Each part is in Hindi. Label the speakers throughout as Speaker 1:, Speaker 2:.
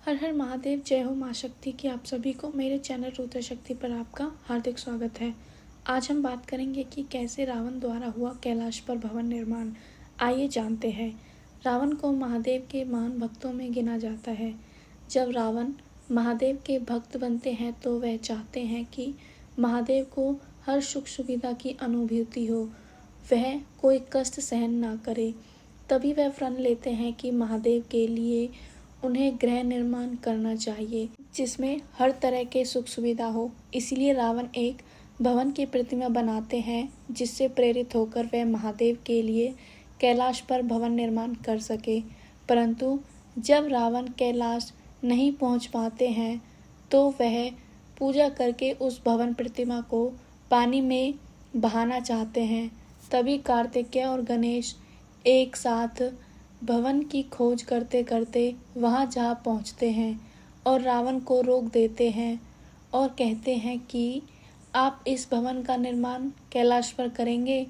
Speaker 1: हर हर महादेव, जय हो माँ शक्ति की। आप सभी को मेरे चैनल रुद्र शक्ति पर आपका हार्दिक स्वागत है। आज हम बात करेंगे कि कैसे रावण द्वारा हुआ कैलाश पर भवन निर्माण। आइए जानते हैं। रावण को महादेव के महान भक्तों में गिना जाता है। जब रावण महादेव के भक्त बनते हैं तो वह चाहते हैं कि महादेव को हर सुख सुविधा की अनुभूति हो, वह कोई कष्ट सहन ना करे। तभी वह प्रण लेते हैं कि महादेव के लिए उन्हें गृह निर्माण करना चाहिए जिसमें हर तरह के सुख सुविधा हो। इसलिए रावण एक भवन की प्रतिमा बनाते हैं जिससे प्रेरित होकर वह महादेव के लिए कैलाश पर भवन निर्माण कर सके। परंतु जब रावण कैलाश नहीं पहुंच पाते हैं तो वह पूजा करके उस भवन प्रतिमा को पानी में बहाना चाहते हैं। तभी कार्तिकेय और गणेश एक साथ भवन की खोज करते करते वहां जा पहुंचते हैं और रावण को रोक देते हैं और कहते हैं कि आप इस भवन का निर्माण कैलाश पर करेंगे।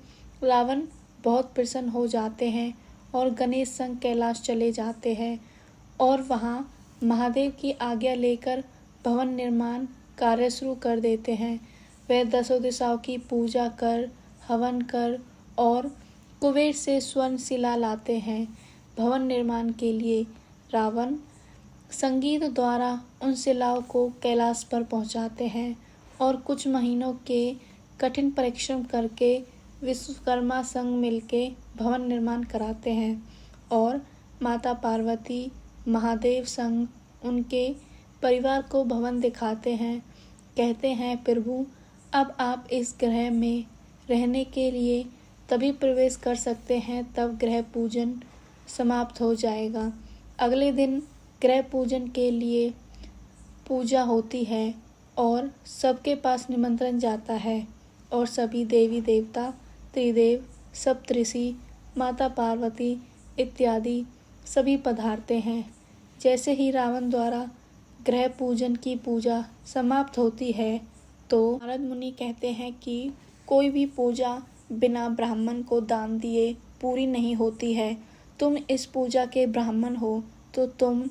Speaker 1: रावण बहुत प्रसन्न हो जाते हैं और गणेश संग कैलाश चले जाते हैं और वहां महादेव की आज्ञा लेकर भवन निर्माण कार्य शुरू कर देते हैं। वे दसों दिशाओं की पूजा कर, हवन कर और कुबेर से स्वर्ण शिला लाते हैं। भवन निर्माण के लिए रावण संगीत द्वारा उन शिलाओं को कैलाश पर पहुंचाते हैं और कुछ महीनों के कठिन परिश्रम करके विश्वकर्मा संग मिलके भवन निर्माण कराते हैं और माता पार्वती महादेव संग उनके परिवार को भवन दिखाते हैं। कहते हैं, प्रभु अब आप इस ग्रह में रहने के लिए तभी प्रवेश कर सकते हैं तब ग्रह पूजन समाप्त हो जाएगा। अगले दिन ग्रह पूजन के लिए पूजा होती है और सबके पास निमंत्रण जाता है और सभी देवी देवता, त्रिदेव, सप्तऋषि, माता पार्वती इत्यादि सभी पधारते हैं। जैसे ही रावण द्वारा ग्रह पूजन की पूजा समाप्त होती है तो नारद मुनि कहते हैं कि कोई भी पूजा बिना ब्राह्मण को दान दिए पूरी नहीं होती है। तुम इस पूजा के ब्राह्मण हो तो तुम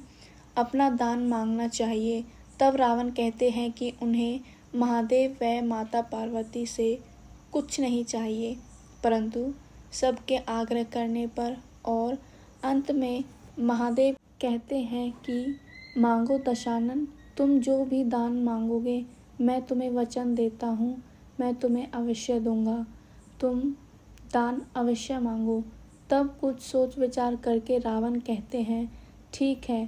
Speaker 1: अपना दान मांगना चाहिए। तब रावण कहते हैं कि उन्हें महादेव व माता पार्वती से कुछ नहीं चाहिए, परंतु सबके आग्रह करने पर और अंत में महादेव कहते हैं कि मांगो दशानन, तुम जो भी दान मांगोगे मैं तुम्हें वचन देता हूँ, मैं तुम्हें अवश्य दूंगा। तुम दान अवश्य मांगो। तब कुछ सोच विचार करके रावण कहते हैं, ठीक है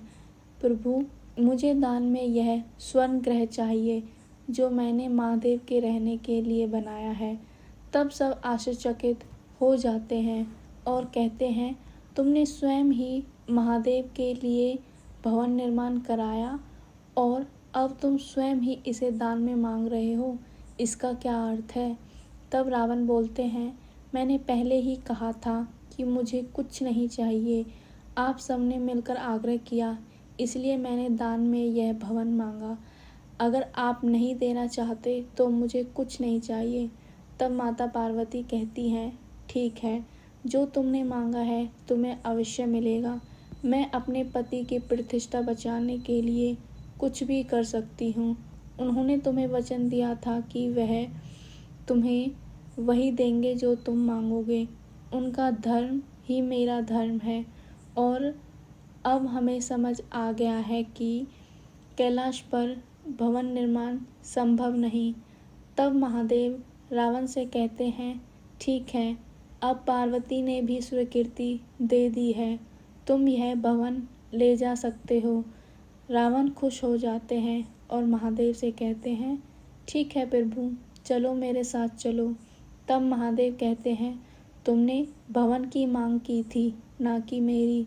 Speaker 1: प्रभु, मुझे दान में यह स्वर्ण ग्रह चाहिए जो मैंने महादेव के रहने के लिए बनाया है। तब सब आश्चर्यचकित हो जाते हैं और कहते हैं, तुमने स्वयं ही महादेव के लिए भवन निर्माण कराया और अब तुम स्वयं ही इसे दान में मांग रहे हो, इसका क्या अर्थ है? तब रावण बोलते हैं, मैंने पहले ही कहा था कि मुझे कुछ नहीं चाहिए। आप सबने मिलकर आग्रह किया, इसलिए मैंने दान में यह भवन मांगा। अगर आप नहीं देना चाहते तो मुझे कुछ नहीं चाहिए। तब माता पार्वती कहती हैं, ठीक है, जो तुमने मांगा है तुम्हें अवश्य मिलेगा। मैं अपने पति की प्रतिष्ठा बचाने के लिए कुछ भी कर सकती हूँ। उन्होंने तुम्हें वचन दिया था कि वह तुम्हें वही देंगे जो तुम मांगोगे। उनका धर्म ही मेरा धर्म है और अब हमें समझ आ गया है कि कैलाश पर भवन निर्माण संभव नहीं। तब महादेव रावण से कहते हैं, ठीक है, अब पार्वती ने भी स्वीकृति दे दी है, तुम यह भवन ले जा सकते हो। रावण खुश हो जाते हैं और महादेव से कहते हैं, ठीक है प्रभु, चलो मेरे साथ चलो। तब महादेव कहते हैं, तुमने भवन की मांग की थी, ना कि मेरी।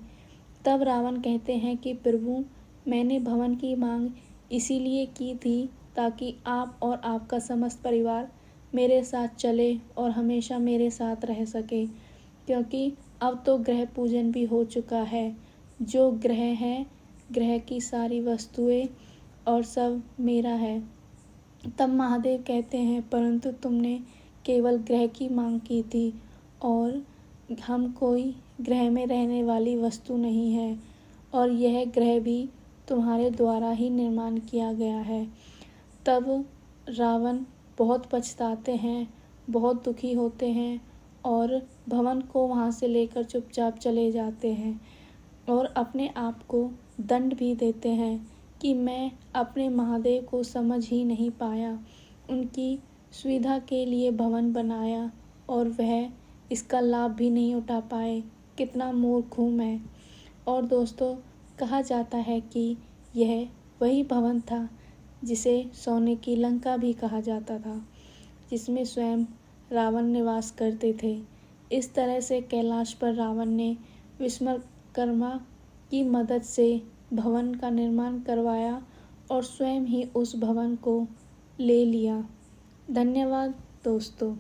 Speaker 1: तब रावण कहते हैं कि प्रभु, मैंने भवन की मांग इसीलिए की थी ताकि आप और आपका समस्त परिवार मेरे साथ चले और हमेशा मेरे साथ रह सके, क्योंकि अब तो ग्रह पूजन भी हो चुका है। जो ग्रह है, ग्रह की सारी वस्तुएं और सब मेरा है। तब महादेव कहते हैं, परंतु तुमने केवल ग्रह की मांग की थी और हम कोई ग्रह में रहने वाली वस्तु नहीं है और यह ग्रह भी तुम्हारे द्वारा ही निर्माण किया गया है। तब रावण बहुत पछताते हैं, बहुत दुखी होते हैं और भवन को वहाँ से लेकर चुपचाप चले जाते हैं और अपने आप को दंड भी देते हैं कि मैं अपने महादेव को समझ ही नहीं पाया, उनकी सुविधा के लिए भवन बनाया और वह इसका लाभ भी नहीं उठा पाए, कितना मूर्ख हूँ मैं। और दोस्तों, कहा जाता है कि यह वही भवन था जिसे सोने की लंका भी कहा जाता था, जिसमें स्वयं रावण निवास करते थे। इस तरह से कैलाश पर रावण ने विश्वकर्मा की मदद से भवन का निर्माण करवाया और स्वयं ही उस भवन को ले लिया। धन्यवाद दोस्तों।